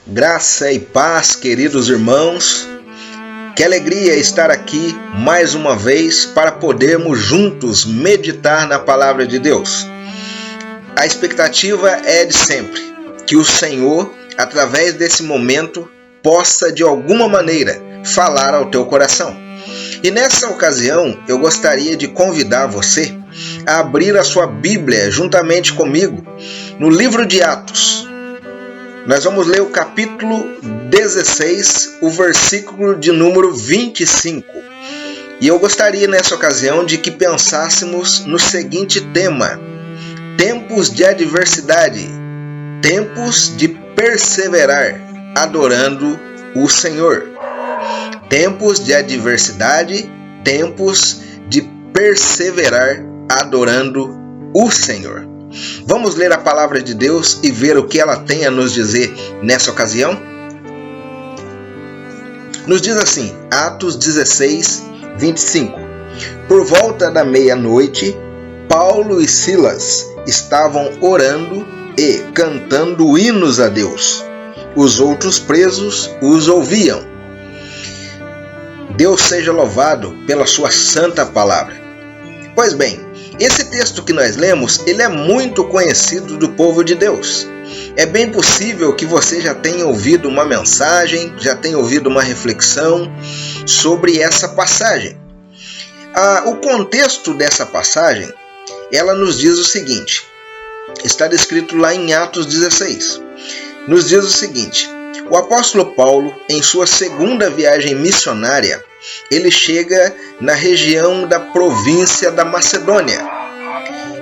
Graça e paz, queridos irmãos. Que alegria estar aqui mais uma vez para podermos juntos meditar na palavra de Deus. A expectativa é de sempre que o Senhor, através desse momento, possa de alguma maneira falar ao teu coração. E nessa ocasião, eu gostaria de convidar você a abrir a sua Bíblia juntamente comigo no livro de Atos. Nós vamos ler o capítulo 16, o versículo de número 25. E eu gostaria nessa ocasião de que pensássemos no seguinte tema: tempos de adversidade, tempos de perseverar adorando o Senhor. Tempos de adversidade, tempos de perseverar adorando o Senhor. Vamos ler a palavra de Deus e ver o que ela tem a nos dizer nessa ocasião? Nos diz assim, Atos 16, 25. Por volta da meia-noite, Paulo e Silas estavam orando e cantando hinos a Deus. Os outros presos os ouviam. Deus seja louvado pela sua santa palavra. Pois bem, esse texto que nós lemos, ele é muito conhecido do povo de Deus. É bem possível que você já tenha ouvido uma mensagem, já tenha ouvido uma reflexão sobre essa passagem. O contexto dessa passagem, ela nos diz o seguinte, está descrito lá em Atos 16. Nos diz o seguinte: o apóstolo Paulo, em sua segunda viagem missionária, ele chega na região da província da Macedônia.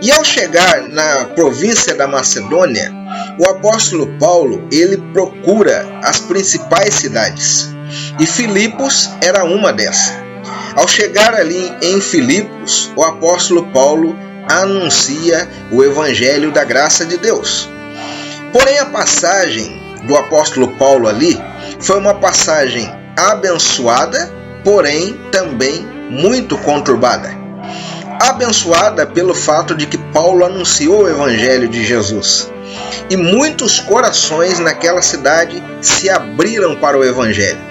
E ao chegar na província da Macedônia, o apóstolo Paulo, ele procura as principais cidades. E Filipos era uma dessas. Ao chegar ali em Filipos, o apóstolo Paulo anuncia o evangelho da graça de Deus. Porém, a passagem do apóstolo Paulo ali foi uma passagem abençoada, porém também muito conturbada. Abençoada pelo fato de que Paulo anunciou o evangelho de Jesus. E muitos corações naquela cidade se abriram para o evangelho.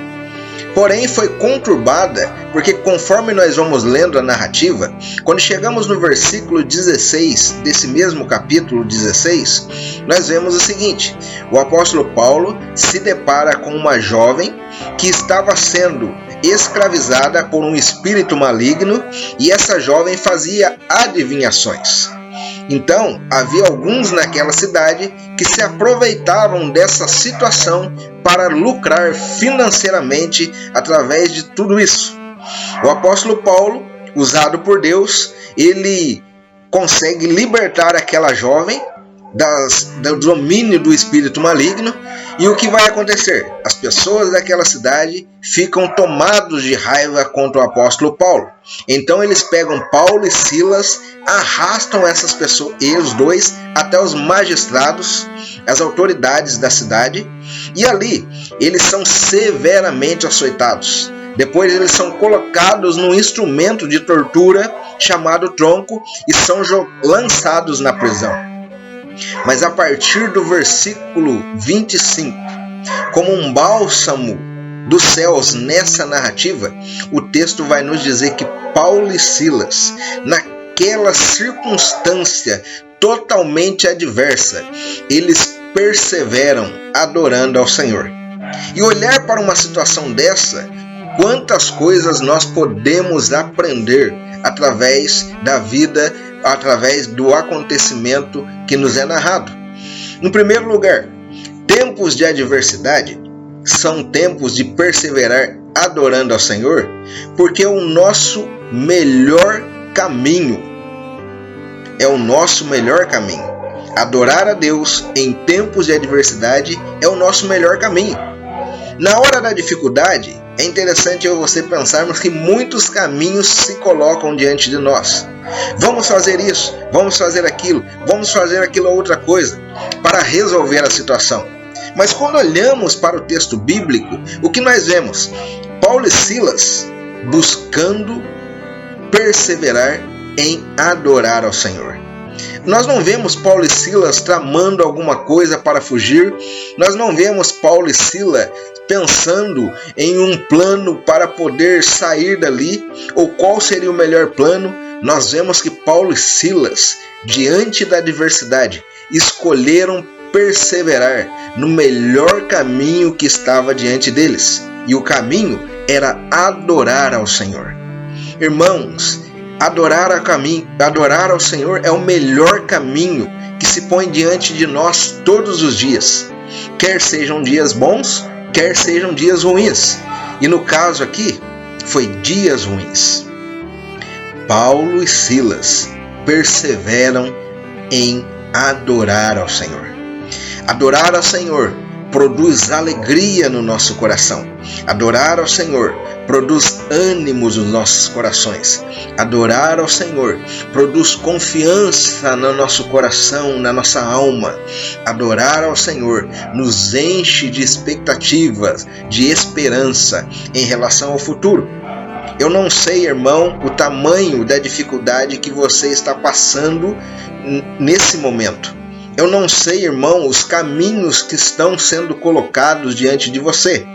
Porém, foi conturbada porque, conforme nós vamos lendo a narrativa, quando chegamos no versículo 16 desse mesmo capítulo 16, nós vemos o seguinte: o apóstolo Paulo se depara com uma jovem que estava sendo escravizada por um espírito maligno, e essa jovem fazia adivinhações. Então, havia alguns naquela cidade que se aproveitavam dessa situação para lucrar financeiramente através de tudo isso. O apóstolo Paulo, usado por Deus, ele consegue libertar aquela jovem do domínio do espírito maligno. E o que vai acontecer? As pessoas daquela cidade ficam tomados de raiva contra o apóstolo Paulo. Então eles pegam Paulo e Silas, arrastam essas pessoas, eles dois, até os magistrados, as autoridades da cidade, e ali eles são severamente açoitados. Depois eles são colocados num instrumento de tortura chamado tronco e são lançados na prisão. Mas a partir do versículo 25, como um bálsamo dos céus nessa narrativa, o texto vai nos dizer que Paulo e Silas, naquela circunstância totalmente adversa, eles perseveram adorando ao Senhor. E olhar para uma situação dessa, quantas coisas nós podemos aprender através da vida, através do acontecimento que nos é narrado. Em primeiro lugar, tempos de adversidade são tempos de perseverar adorando ao Senhor, porque é o nosso melhor caminho. É o nosso melhor caminho. Adorar a Deus em tempos de adversidade é o nosso melhor caminho. Na hora da dificuldade, é interessante eu e você pensarmos que muitos caminhos se colocam diante de nós. Vamos fazer isso, vamos fazer aquilo outra coisa para resolver a situação. Mas quando olhamos para o texto bíblico, o que nós vemos? Paulo e Silas buscando perseverar em adorar ao Senhor. Nós não vemos Paulo e Silas tramando alguma coisa para fugir. Nós não vemos Paulo e Silas pensando em um plano para poder sair dali, ou qual seria o melhor plano. Nós vemos que Paulo e Silas, diante da adversidade, escolheram perseverar no melhor caminho que estava diante deles. E o caminho era adorar ao Senhor. Irmãos, adorar ao Senhor é o melhor caminho que se põe diante de nós todos os dias. Quer sejam dias bons, quer sejam dias ruins. E no caso aqui, foi dias ruins. Paulo e Silas perseveram em adorar ao Senhor. Adorar ao Senhor produz alegria no nosso coração. Adorar ao Senhor produz ânimos nos nossos corações. Adorar ao Senhor produz confiança no nosso coração, na nossa alma. Adorar ao Senhor nos enche de expectativas, de esperança em relação ao futuro. Eu não sei, irmão, o tamanho da dificuldade que você está passando nesse momento. Eu não sei, irmão, os caminhos que estão sendo colocados diante de você,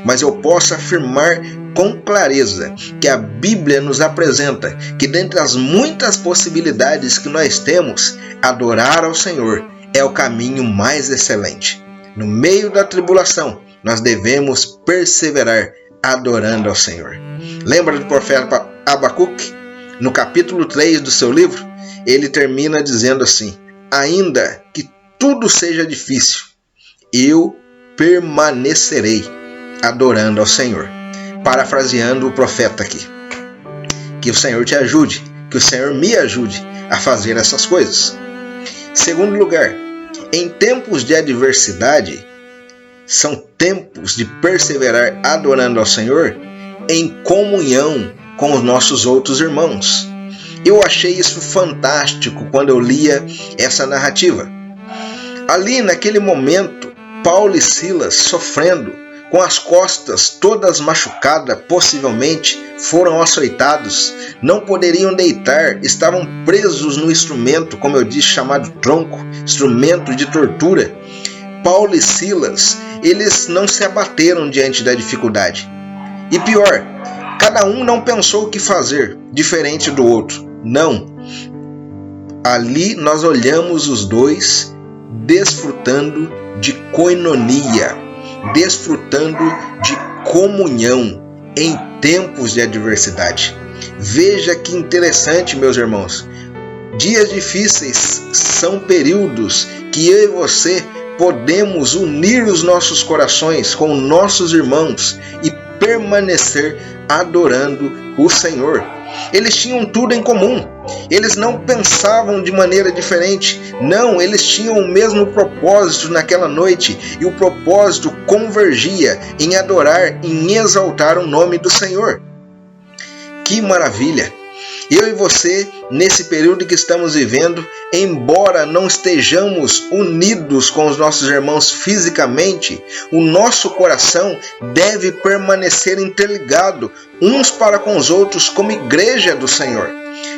mas eu posso afirmar com clareza que a Bíblia nos apresenta que dentre as muitas possibilidades que nós temos, adorar ao Senhor é o caminho mais excelente. No meio da tribulação, nós devemos perseverar adorando ao Senhor. Lembra do profeta Abacuque? No capítulo 3 do seu livro, ele termina dizendo assim: ainda que tudo seja difícil, eu permanecerei adorando ao Senhor. Parafraseando o profeta aqui. Que o Senhor te ajude, que o Senhor me ajude a fazer essas coisas. Segundo lugar, em tempos de adversidade, são tempos de perseverar adorando ao Senhor em comunhão com os nossos outros irmãos. Eu achei isso fantástico quando eu lia essa narrativa. Ali, naquele momento, Paulo e Silas, sofrendo, com as costas todas machucadas, possivelmente foram açoitados, não poderiam deitar, estavam presos no instrumento, como eu disse, chamado tronco, instrumento de tortura. Paulo e Silas, eles não se abateram diante da dificuldade. E pior, cada um não pensou o que fazer, diferente do outro. Não. Ali nós olhamos os dois desfrutando de koinonia, desfrutando de comunhão em tempos de adversidade. Veja que interessante, meus irmãos. Dias difíceis são períodos que eu e você podemos unir os nossos corações com nossos irmãos e permanecer adorando o Senhor. Eles tinham tudo em comum. Eles não pensavam de maneira diferente. Não, eles tinham o mesmo propósito naquela noite. E o propósito convergia em adorar, em exaltar o nome do Senhor. Que maravilha! Eu e você, nesse período que estamos vivendo, embora não estejamos unidos com os nossos irmãos fisicamente, o nosso coração deve permanecer interligado uns para com os outros como igreja do Senhor.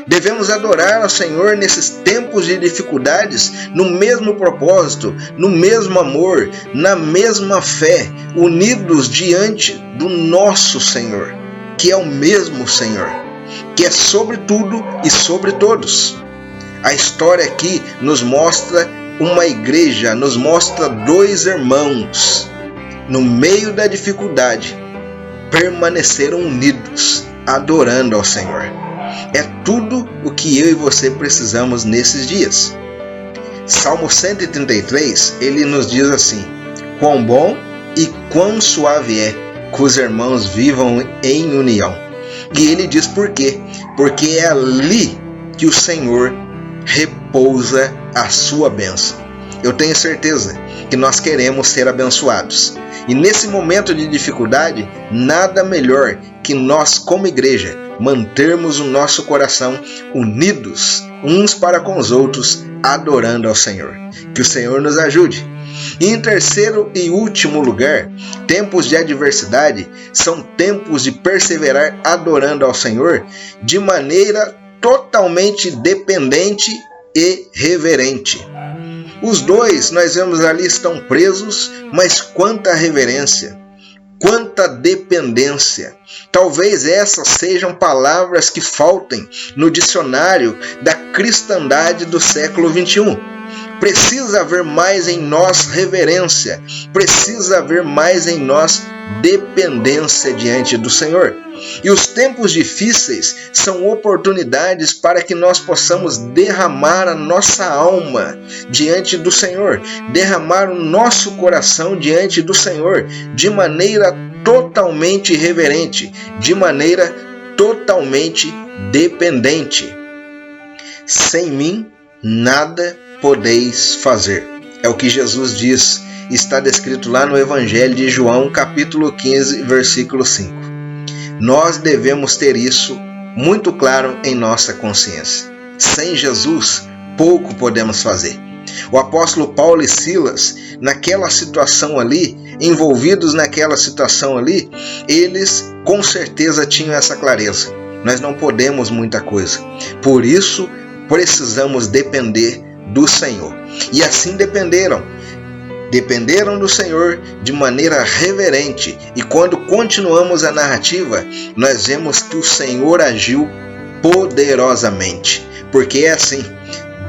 Devemos adorar ao Senhor nesses tempos de dificuldades, no mesmo propósito, no mesmo amor, na mesma fé, unidos diante do nosso Senhor, que é o mesmo Senhor, que é sobre tudo e sobre todos. A história aqui nos mostra uma igreja, nos mostra dois irmãos, no meio da dificuldade, permaneceram unidos, adorando ao Senhor. É tudo o que eu e você precisamos nesses dias. Salmo 133, ele nos diz assim: quão bom e quão suave é que os irmãos vivam em união. E ele diz por quê? Porque é ali que o Senhor repousa a sua bênção. Eu tenho certeza que nós queremos ser abençoados. E nesse momento de dificuldade, nada melhor que nós, como igreja, mantermos o nosso coração unidos uns para com os outros, adorando ao Senhor. Que o Senhor nos ajude. E em terceiro e último lugar, tempos de adversidade são tempos de perseverar adorando ao Senhor de maneira totalmente dependente e reverente. Os dois, nós vemos ali, estão presos, mas quanta reverência, quanta dependência. Talvez essas sejam palavras que faltem no dicionário da cristandade do século XXI. Precisa haver mais em nós reverência, precisa haver mais em nós dependência diante do Senhor. E os tempos difíceis são oportunidades para que nós possamos derramar a nossa alma diante do Senhor, derramar o nosso coração diante do Senhor, de maneira totalmente reverente, de maneira totalmente dependente. Sem mim, nada podeis fazer. É o que Jesus diz, está descrito lá no Evangelho de João, capítulo 15, versículo 5. Nós devemos ter isso muito claro em nossa consciência. Sem Jesus, pouco podemos fazer. O apóstolo Paulo e Silas, naquela situação ali, envolvidos naquela situação ali, eles com certeza tinham essa clareza. Nós não podemos muita coisa. Por isso, precisamos depender do Senhor. E assim dependeram do Senhor de maneira reverente. E quando continuamos a narrativa, nós vemos que o Senhor agiu poderosamente. Porque é assim,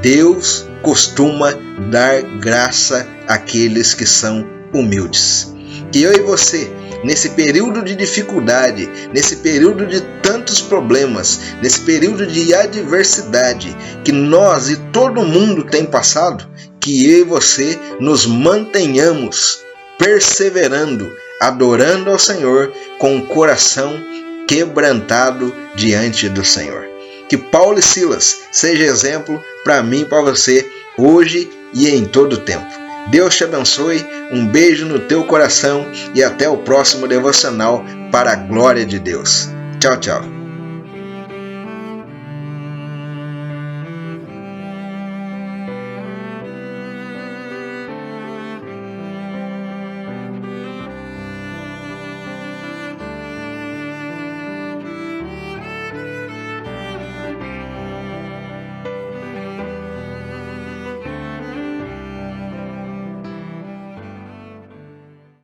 Deus costuma dar graça àqueles que são humildes. Que eu e você, nesse período de dificuldade, nesse período de tantos problemas, nesse período de adversidade que nós e todo mundo tem passado, que eu e você nos mantenhamos perseverando, adorando ao Senhor com o coração quebrantado diante do Senhor. Que Paulo e Silas seja exemplo para mim e para você hoje e em todo o tempo. Deus te abençoe, um beijo no teu coração e até o próximo devocional para a glória de Deus. Tchau, tchau.